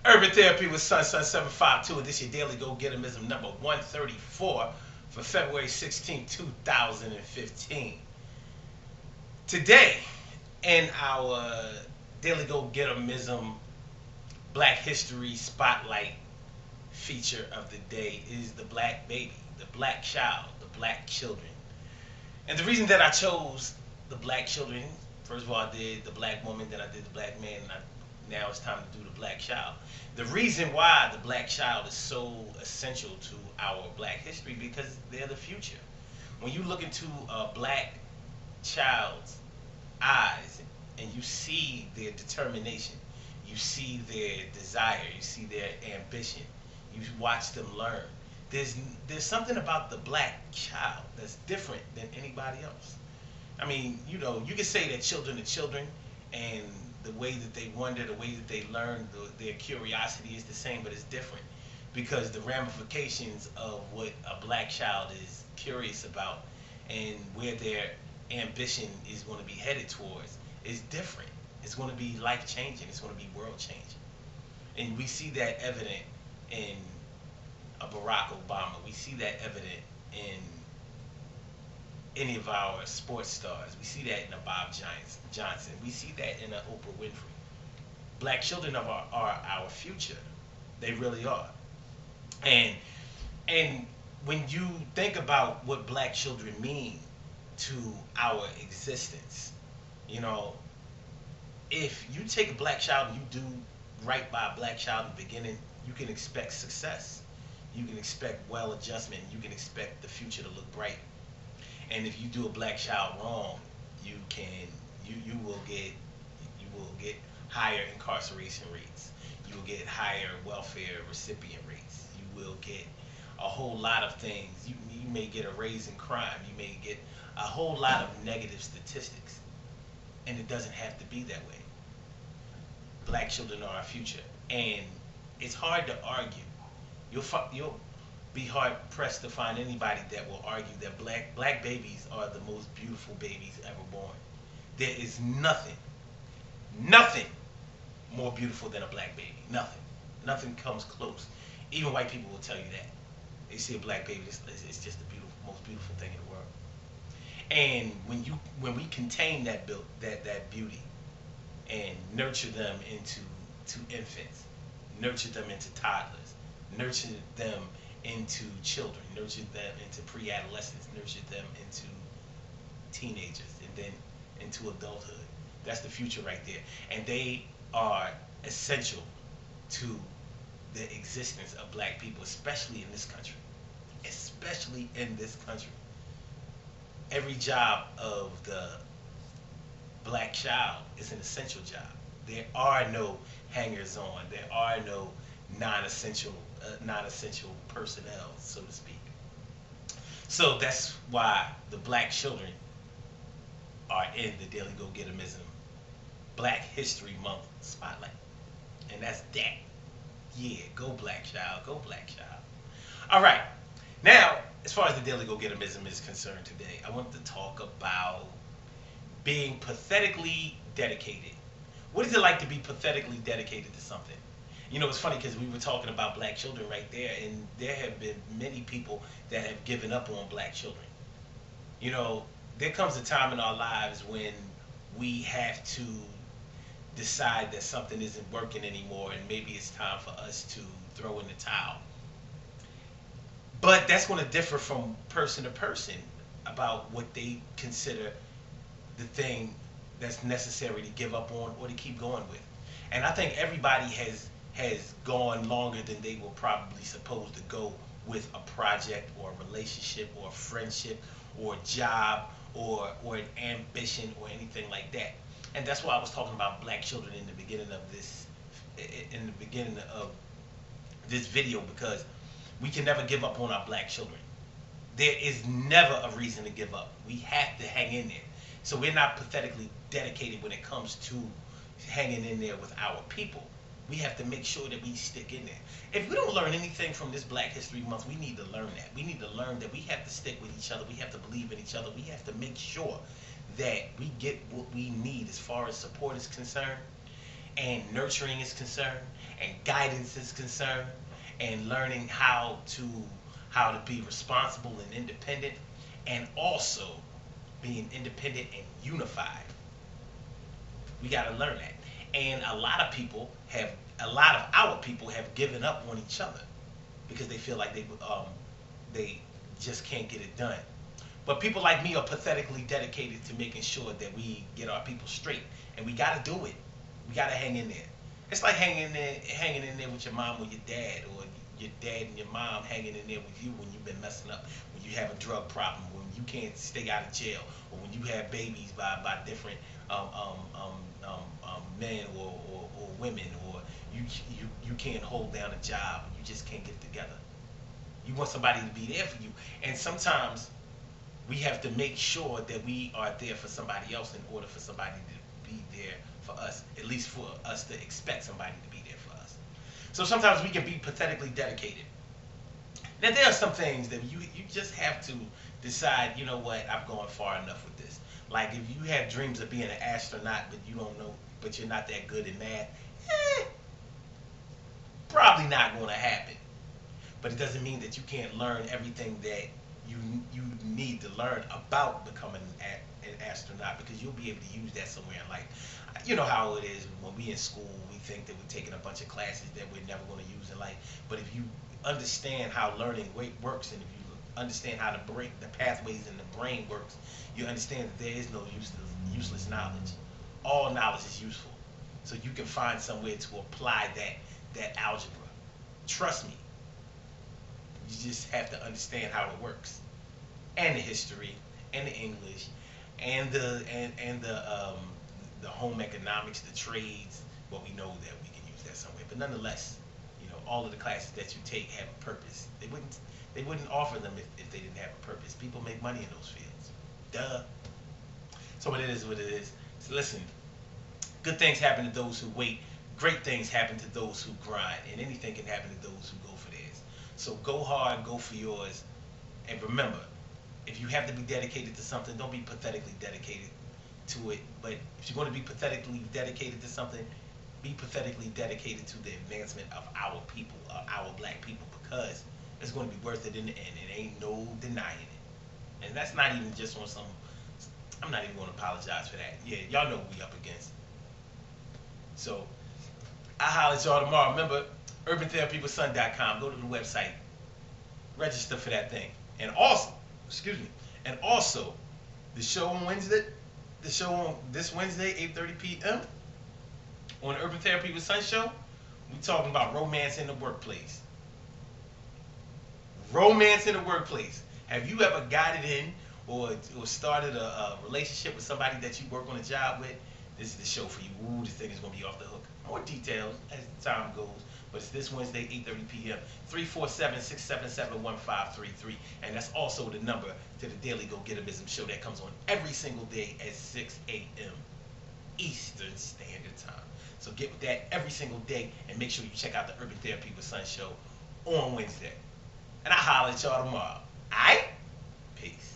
Urban Therapy with Sun 752, and this is your daily Gogetemism number 134 for February 16, 2015. Today, in our daily Gogetemism Black History Spotlight feature of the day is the black baby, the black child, the black children. And the reason that I chose the black children, first of all, I did the black woman, then I did the black man, and now it's time to do the black child. The reason why the black child is so essential to our black history because they're the future. When you look into a black child's eyes and you see their determination, you see their desire, you see their ambition, you watch them learn. There's something about the black child that's different than anybody else. I mean, you can say that children are children, and the way that they wonder, the way that they learn, their curiosity is the same, but it's different because the ramifications of what a black child is curious about and where their ambition is going to be headed towards is different. It's going to be life changing. It's going to be world changing, and we see that evident in a Barack Obama. We see that evident in any of our sports stars. We see that in a Bob Johnson. We see that in a Oprah Winfrey. Black children are our future. They really are. And when you think about what black children mean to our existence, if you take a black child and you do right by a black child in the beginning, you can expect success. You can expect well adjustment. You can expect the future to look bright. And if you do a black child wrong, you will get higher incarceration rates. You will get higher welfare recipient rates. You will get a whole lot of things. You may get a raise in crime. You may get a whole lot of negative statistics. And it doesn't have to be that way. Black children are our future, and it's hard to argue. You'll be hard pressed to find anybody that will argue that black babies are the most beautiful babies ever born. There is nothing more beautiful than a black baby. Nothing comes close. Even white people will tell you that. They see a black baby, it's just the most beautiful thing in the world. And when we contain that beauty and nurture them into infants, nurture them into toddlers, nurture them into children, nurture them into pre-adolescents, nurture them into teenagers, and then into adulthood. That's the future right there. And they are essential to the existence of black people, especially in this country. Especially in this country. Every job of the black child is an essential job. There are no hangers on. There are no non-essential personnel, so to speak. So that's why the black children are in the Daily Gogetemism Black History Month Spotlight. And that's that. Yeah, go black child, go black child. All right. Now, as far as the Daily Gogetemism is concerned today, I want to talk about being pathetically dedicated. What is it like to be pathetically dedicated to something? It's funny because we were talking about black children right there, and there have been many people that have given up on black children. There comes a time in our lives when we have to decide that something isn't working anymore, and maybe it's time for us to throw in the towel. But that's going to differ from person to person about what they consider the thing that's necessary to give up on or to keep going with. And I think everybody has gone longer than they were probably supposed to go with a project or a relationship or a friendship or a job or an ambition or anything like that. And that's why I was talking about black children in the beginning of this video, because we can never give up on our black children. There is never a reason to give up. We have to hang in there. So we're not pathetically dedicated when it comes to hanging in there with our people. We have to make sure that we stick in there. If we don't learn anything from this Black History Month, we need to learn that. We need to learn that we have to stick with each other. We have to believe in each other. We have to make sure that we get what we need as far as support is concerned. and nurturing is concerned, and guidance is concerned, and learning how to be responsible and independent, and also being independent and unified. We got to learn that. And a lot of our people have given up on each other because they feel like they just can't get it done. But people like me are pathetically dedicated to making sure that we get our people straight, and we got to do it. We got to hang in there. It's like hanging in there with your mom or your dad, or your dad and your mom hanging in there with you when you've been messing up, when you have a drug problem, when you can't stay out of jail, or when you have babies by different men or women, or you can't hold down a job, you just can't get it together. You want somebody to be there for you, and sometimes we have to make sure that we are there for somebody else in order for somebody to be there for us, at least for us to expect somebody to be there for us. So sometimes we can be pathetically dedicated. Now there are some things that you just have to decide, you know what, I've gone far enough with this. Like if you have dreams of being an astronaut but you don't know, but you're not that good in math, probably not going to happen. But it doesn't mean that you can't learn everything that you need to learn about becoming an astronaut, because you'll be able to use that somewhere in life. You know how it is when we in school, we think that we're taking a bunch of classes that we're never going to use in life. But if you understand how learning works, and if you understand how the pathways in the brain works, you understand that there is no useless knowledge. All knowledge is useful. So you can find somewhere to apply that algebra. Trust me. You just have to understand how it works, and the history, and the English, and the home economics, the trades. Well, we know that we can use that somewhere, but nonetheless, you know, all of the classes that you take have a purpose. They wouldn't offer them if they didn't have a purpose. People make money in those fields. Duh. So it is what it is. So listen, good things happen to those who wait. Great things happen to those who grind, and anything can happen to those who go for theirs. So go hard, go for yours, and remember, if you have to be dedicated to something, don't be pathetically dedicated to it. But if you're going to be pathetically dedicated to something, be pathetically dedicated to the advancement of our people, our black people, because it's going to be worth it in the end. It ain't no denying it. And that's not even just on some, I'm not even going to apologize for that. Yeah, y'all know what we up against. So I'll holler at y'all tomorrow. Remember, urbantherapiewithson.com. Go to the website. Register for that thing. And also, the show on Wednesday, the show on this Wednesday, 8:30 p.m. on the Urban Therapy with Son show, we talking about romance in the workplace. Romance in the workplace. Have you ever got it in or started a relationship with somebody that you work on a job with? This is the show for you. Ooh, this thing is going to be off the hook. More details as the time goes. But it's this Wednesday, 8:30 p.m. 347-677-1533. And that's also the number to the Daily Gogetemism show that comes on every single day at 6 a.m. Eastern Standard Time. So get with that every single day, and make sure you check out the Urban Therapy with Son show on Wednesday. And I'll holler at y'all tomorrow. Alright? Peace.